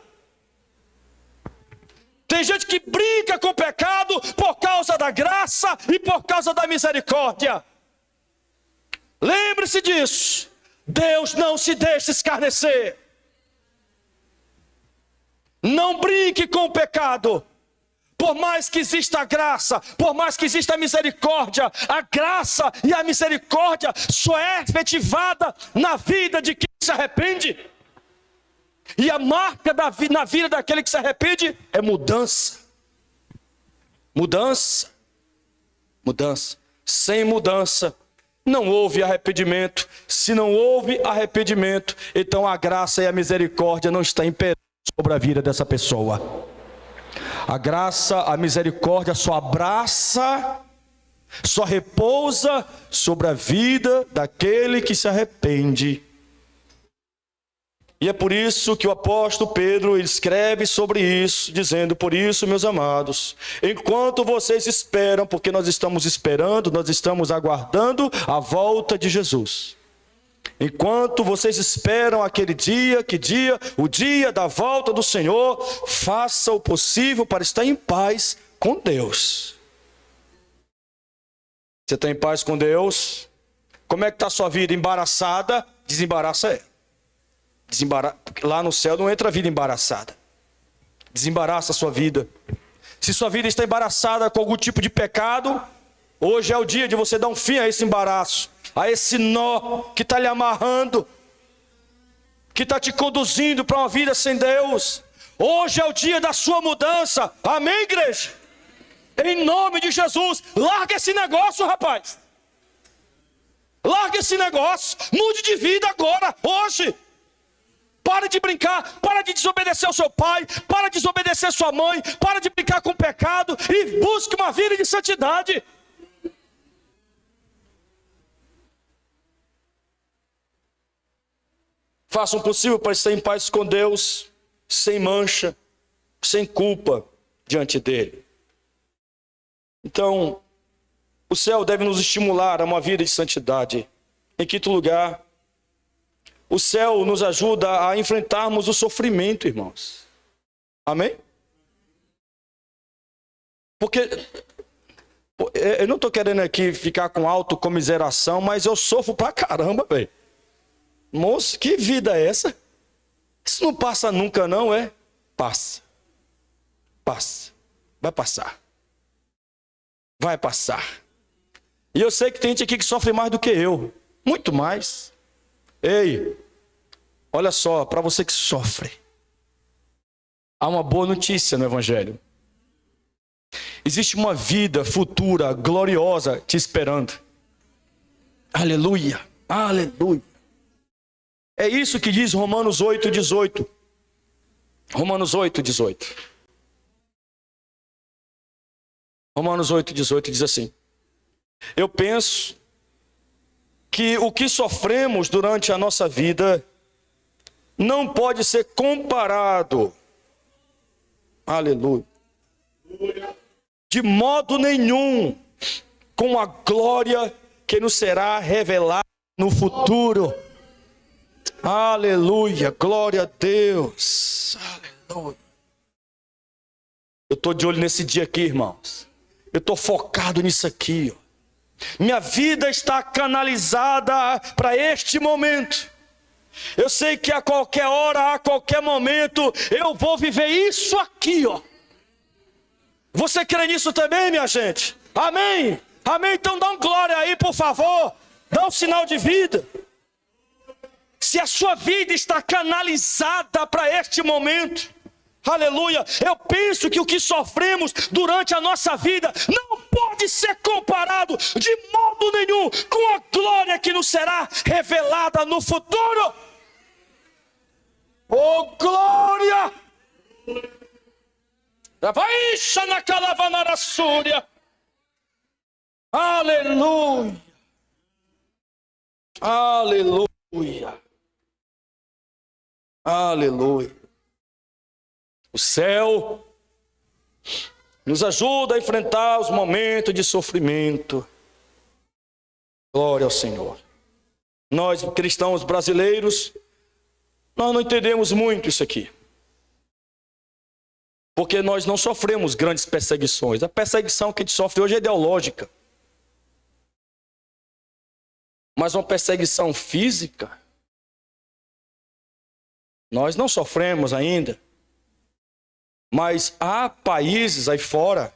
Tem gente que brinca com o pecado por causa da graça e por causa da misericórdia. Lembre-se disso. Deus não se deixa escarnecer. Não brinque com o pecado. Por mais que exista a graça, por mais que exista a misericórdia, a graça e a misericórdia só é efetivada na vida de quem se arrepende. E a marca na vida daquele que se arrepende é mudança. Mudança. Mudança. Sem mudança não houve arrependimento. Se não houve arrependimento, então a graça e a misericórdia não estão imperando sobre a vida dessa pessoa. A graça, a misericórdia só abraça, só repousa sobre a vida daquele que se arrepende. E é por isso que o apóstolo Pedro escreve sobre isso, dizendo: por isso, meus amados, enquanto vocês esperam, porque nós estamos esperando, nós estamos aguardando a volta de Jesus. Enquanto vocês esperam aquele dia, que dia? O dia da volta do Senhor. Faça o possível para estar em paz com Deus. Você está em paz com Deus? Como é que está a sua vida? Embaraçada? Desembaraça ela. Lá no céu não entra vida embaraçada. Desembaraça a sua vida. Se sua vida está embaraçada com algum tipo de pecado, hoje é o dia de você dar um fim a esse embaraço, a esse nó que está lhe amarrando, que está te conduzindo para uma vida sem Deus. Hoje é o dia da sua mudança. Amém, igreja? Em nome de Jesus, larga esse negócio, rapaz. Larga esse negócio, mude de vida agora, hoje. Para de brincar, para de desobedecer ao seu pai, para de desobedecer a sua mãe, para de brincar com o pecado e busque uma vida de santidade. Faça o possível para estar em paz com Deus, sem mancha, sem culpa diante dele. Então, o céu deve nos estimular a uma vida de santidade. Em quinto lugar, o céu nos ajuda a enfrentarmos o sofrimento, irmãos. Amém? Porque eu não estou querendo aqui ficar com autocomiseração, mas eu sofro pra caramba, velho. Moço, que vida é essa? Isso não passa nunca não, é? Passa. Passa. Vai passar. Vai passar. E eu sei que tem gente aqui que sofre mais do que eu. Muito mais. Ei, olha só, para você que sofre, há uma boa notícia no Evangelho. Existe uma vida futura, gloriosa, te esperando. Aleluia, aleluia. É isso que diz Romanos 8:18. Romanos 8:18. Romanos 8:18 diz assim: eu penso que o que sofremos durante a nossa vida não pode ser comparado, aleluia, de modo nenhum, com a glória que nos será revelada no futuro. Aleluia, glória a Deus, aleluia. Eu estou de olho nesse dia aqui, irmãos. Eu estou focado nisso aqui, ó. Minha vida está canalizada para este momento. Eu sei que a qualquer hora, a qualquer momento, eu vou viver isso aqui, ó. Você crê nisso também, minha gente? Amém? Amém? Então dá um glória aí, por favor. Dá um sinal de vida. Se a sua vida está canalizada para este momento, aleluia, eu penso que o que sofremos durante a nossa vida não pode ser comparado de modo nenhum com a glória que nos será revelada no futuro. Oh, glória! Vai na calavanara súria. Aleluia! Aleluia! Aleluia! O céu nos ajuda a enfrentar os momentos de sofrimento. Glória ao Senhor. Nós, cristãos brasileiros, nós não entendemos muito isso aqui. Porque nós não sofremos grandes perseguições. A perseguição que a gente sofre hoje é ideológica. Mas uma perseguição física, nós não sofremos ainda. Mas há países aí fora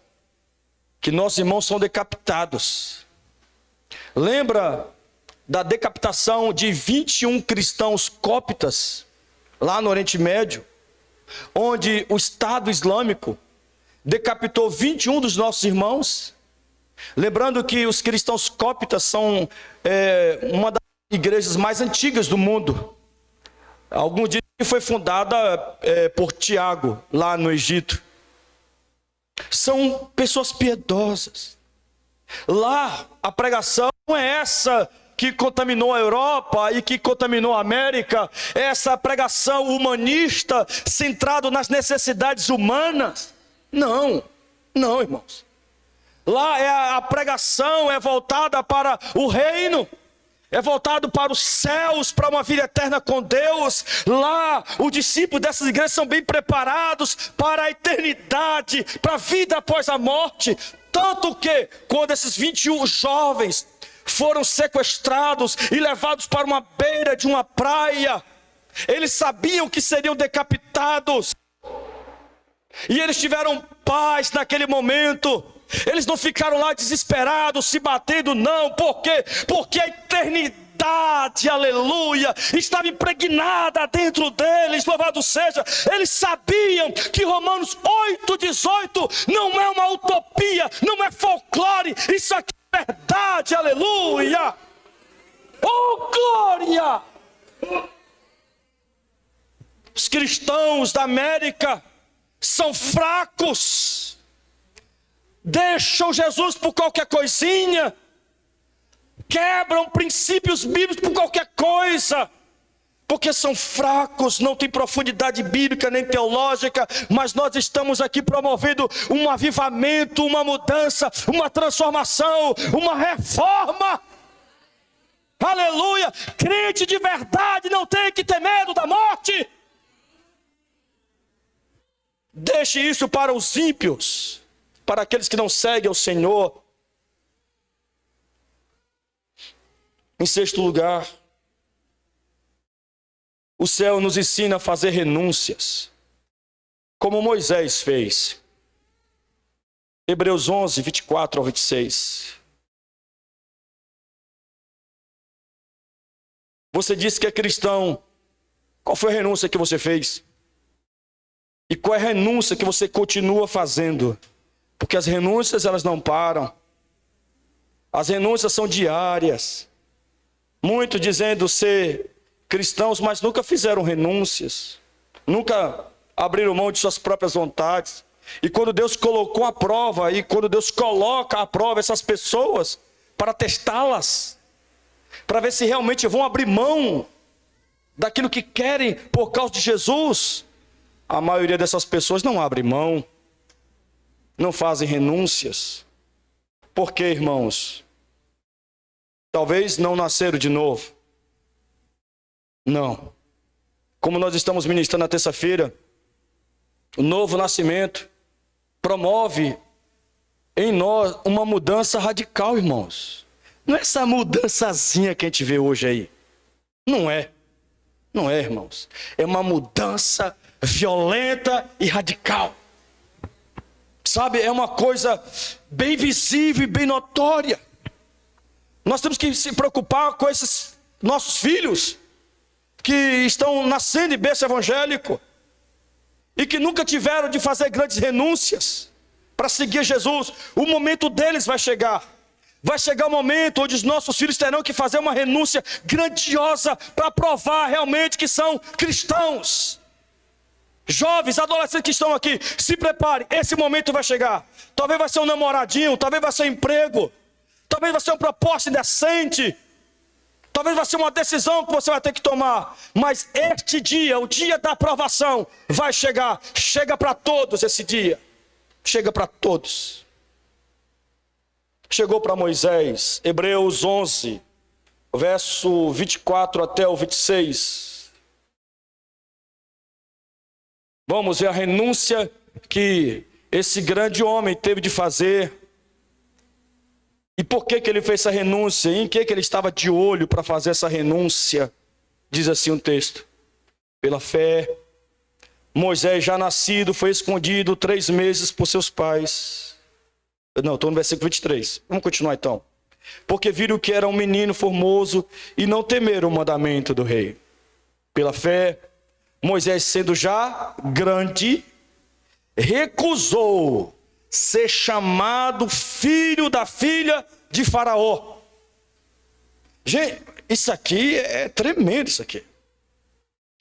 que nossos irmãos são decapitados. Lembra da decapitação de 21 cristãos cóptas lá no Oriente Médio, onde o Estado Islâmico decapitou 21 dos nossos irmãos? Lembrando que os cristãos cóptas são uma das igrejas mais antigas do mundo. Alguns dizem que foi fundada por Tiago, lá no Egito. São pessoas piedosas. Lá, a pregação não é essa que contaminou a Europa e que contaminou a América. É essa pregação humanista, centrada nas necessidades humanas. Não, não, irmãos. Lá a pregação é voltada para o reino. É voltado para os céus, para uma vida eterna com Deus. Lá, os discípulos dessas igrejas são bem preparados para a eternidade, para a vida após a morte. Tanto que, quando esses 21 jovens foram sequestrados e levados para uma beira de uma praia. Eles sabiam que seriam decapitados. E eles tiveram paz naquele momento. Eles não ficaram lá desesperados, se batendo, não. Por quê? Porque a eternidade, aleluia, estava impregnada dentro deles, louvado seja. Eles sabiam que Romanos 8,18 não é uma utopia, não é folclore, isso aqui é verdade, aleluia. Oh, glória! Os cristãos da América são fracos, deixam Jesus por qualquer coisinha, quebram princípios bíblicos por qualquer coisa, porque são fracos, não tem profundidade bíblica nem teológica. Mas nós estamos aqui promovendo um avivamento, uma mudança, uma transformação, uma reforma. Aleluia! Crente de verdade não tem que ter medo da morte. Deixe isso para os ímpios, para aqueles que não seguem o Senhor. Em sexto lugar, o céu nos ensina a fazer renúncias, como Moisés fez. Hebreus 11, 24 ao 26. Você disse que é cristão. Qual foi a renúncia que você fez? E qual é a renúncia que você continua fazendo? Porque as renúncias, elas não param. As renúncias são diárias. Muitos dizendo ser cristãos, mas nunca fizeram renúncias. Nunca abriram mão de suas próprias vontades. E quando Deus colocou a prova, e quando Deus coloca à prova essas pessoas, para testá-las, para ver se realmente vão abrir mão daquilo que querem por causa de Jesus, a maioria dessas pessoas não abre mão, não fazem renúncias. Por quê, irmãos? Talvez não nasceram de novo. Não. Como nós estamos ministrando na terça-feira, o novo nascimento promove em nós uma mudança radical, irmãos. Não é essa mudançazinha que a gente vê hoje aí. Não é. Não é, irmãos. É uma mudança violenta e radical. Sabe, é uma coisa bem visível e bem notória. Nós temos que se preocupar com esses nossos filhos que estão nascendo em berço evangélico e que nunca tiveram de fazer grandes renúncias para seguir Jesus. O momento deles vai chegar. Vai chegar o momento onde os nossos filhos terão que fazer uma renúncia grandiosa para provar realmente que são cristãos. Jovens, adolescentes que estão aqui, se preparem, esse momento vai chegar. Talvez vai ser um namoradinho, talvez vai ser um emprego, talvez vai ser uma proposta indecente, talvez vai ser uma decisão que você vai ter que tomar. Mas este dia, o dia da aprovação, vai chegar. Chega para todos esse dia. Chega para todos. Chegou para Moisés, Hebreus 11, verso 24 até o 26. Vamos ver a renúncia que esse grande homem teve de fazer. E por que ele fez essa renúncia? Em que ele estava de olho para fazer essa renúncia? Diz assim um texto. Pela fé, Moisés já nascido foi escondido 3 meses por seus pais. Não, estou no versículo 23. Vamos continuar então. Porque viram que era um menino formoso e não temeram o mandamento do rei. Pela fé, Moisés, sendo já grande, recusou ser chamado filho da filha de Faraó. Gente, isso aqui é tremendo, isso aqui.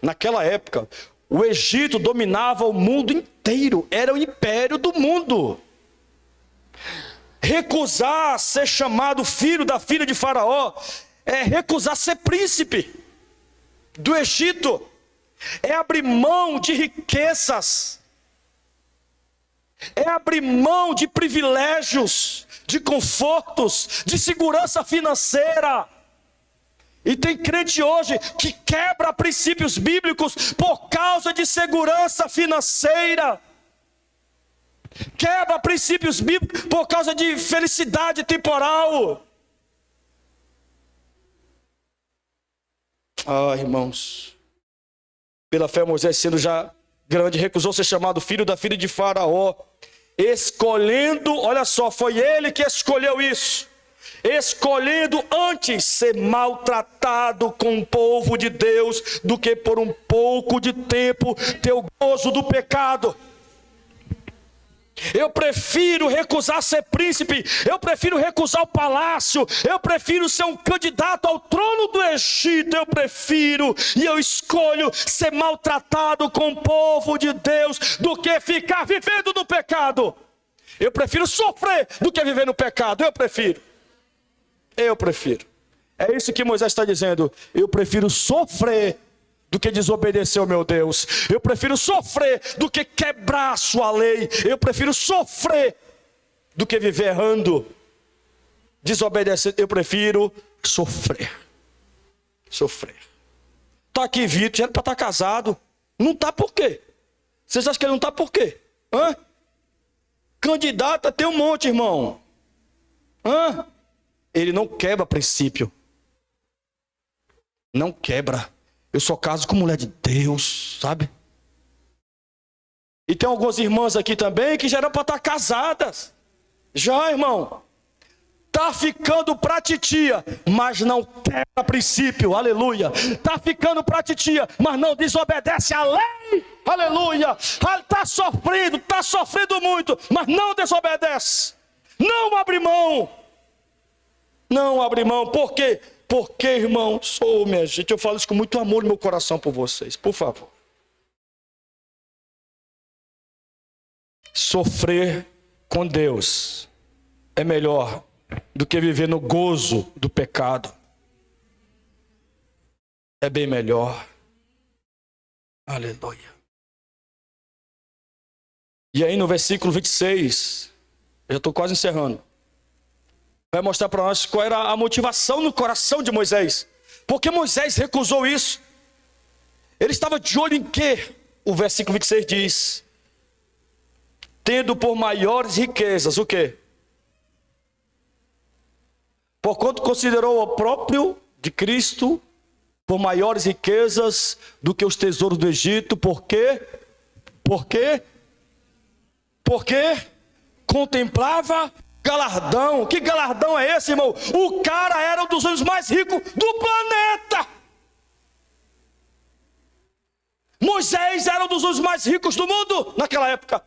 Naquela época, o Egito dominava o mundo inteiro, era o império do mundo. Recusar ser chamado filho da filha de Faraó é recusar ser príncipe do Egito. É abrir mão de riquezas, é abrir mão de privilégios, de confortos, de segurança financeira. E tem crente hoje que quebra princípios bíblicos por causa de segurança financeira. Quebra princípios bíblicos por causa de felicidade temporal. Ah, irmãos, pela fé Moisés, sendo já grande, recusou ser chamado filho da filha de Faraó, escolhendo, olha só, foi ele que escolheu isso, escolhendo antes ser maltratado com o povo de Deus, do que por um pouco de tempo ter o gozo do pecado. Eu prefiro recusar ser príncipe, eu prefiro recusar o palácio, eu prefiro ser um candidato ao trono do Egito, eu prefiro e eu escolho ser maltratado com o povo de Deus do que ficar vivendo no pecado. Eu prefiro sofrer do que viver no pecado, eu prefiro. É isso que Moisés está dizendo, eu prefiro sofrer do que desobedecer ao meu Deus. Eu prefiro sofrer do que quebrar a sua lei. Eu prefiro sofrer do que viver errando, desobedecendo. Eu prefiro sofrer. Está aqui Vitor, já era para estar casado. Não está por quê? Vocês acham que ele não está por quê? Candidata tem um monte, irmão. Ele não quebra princípio. Não quebra. Eu só caso com mulher de Deus, sabe? E tem algumas irmãs aqui também que já eram para estar casadas. Já, irmão. Tá ficando pra titia, mas não quebra princípio, aleluia. Tá ficando pra titia, mas não desobedece à lei, aleluia. Tá sofrendo muito, mas não desobedece. Não abre mão. Por quê? Porque, irmãos, minha gente, eu falo isso com muito amor no meu coração por vocês, por favor. Sofrer com Deus é melhor do que viver no gozo do pecado. É bem melhor. Aleluia. E aí no versículo 26, eu já estou quase encerrando, vai mostrar para nós qual era a motivação no coração de Moisés. Porque Moisés recusou isso. Ele estava de olho em quê? O versículo 26 diz: tendo por maiores riquezas, o quê? Porquanto considerou o próprio de Cristo por maiores riquezas do que os tesouros do Egito. Por quê? Porque contemplava galardão. Que galardão é esse, irmão? O cara era um dos homens mais ricos do planeta. Moisés era um dos homens mais ricos do mundo naquela época.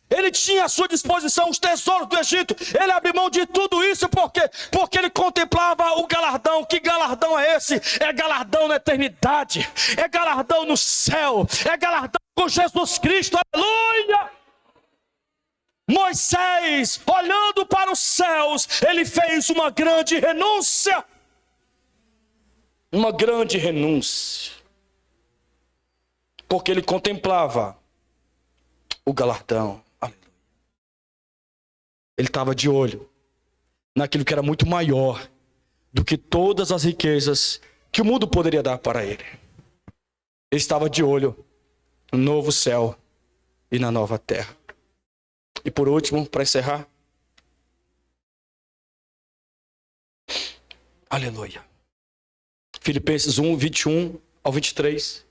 Ele tinha à sua disposição os tesouros do Egito. Ele abriu mão de tudo isso porque ele contemplava o galardão. Que galardão é esse? É galardão na eternidade. É galardão no céu. É galardão com Jesus Cristo. Aleluia! Moisés, olhando para os céus, ele fez uma grande renúncia. Uma grande renúncia. Porque ele contemplava o galardão. Aleluia. Ele estava de olho naquilo que era muito maior do que todas as riquezas que o mundo poderia dar para ele. Ele estava de olho no novo céu e na nova terra. E por último, para encerrar, aleluia. Filipenses 1, 21 ao 23.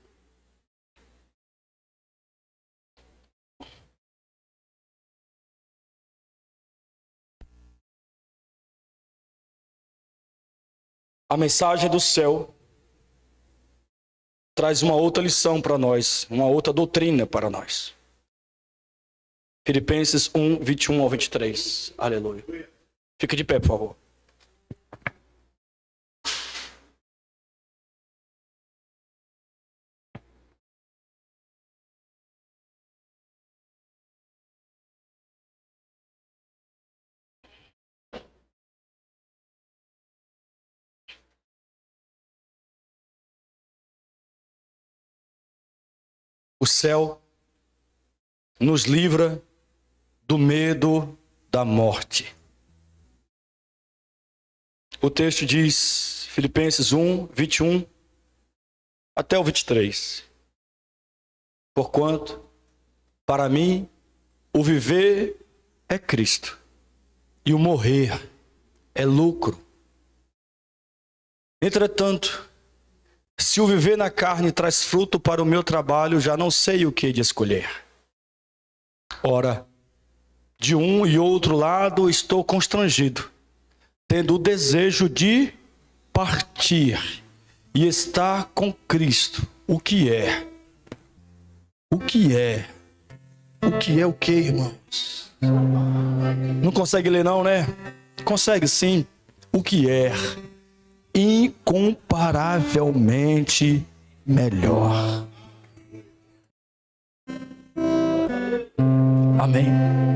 A mensagem do céu traz uma outra lição para nós, uma outra doutrina para nós. Filipenses 1, 21 ao 23. Aleluia. Fica de pé, por favor. O céu nos livra do medo da morte. O texto diz, Filipenses 1, 21 até o 23. Porquanto, para mim, o viver é Cristo, e o morrer é lucro. Entretanto, Se o viver na carne traz fruto para o meu trabalho, já não sei o que de escolher. Ora, de um e outro lado estou constrangido, tendo o desejo de partir e estar com Cristo. O que é? O que é? O que é o que, irmãos? Não consegue ler não, né? Consegue sim. O que é? Incomparavelmente melhor. Amém.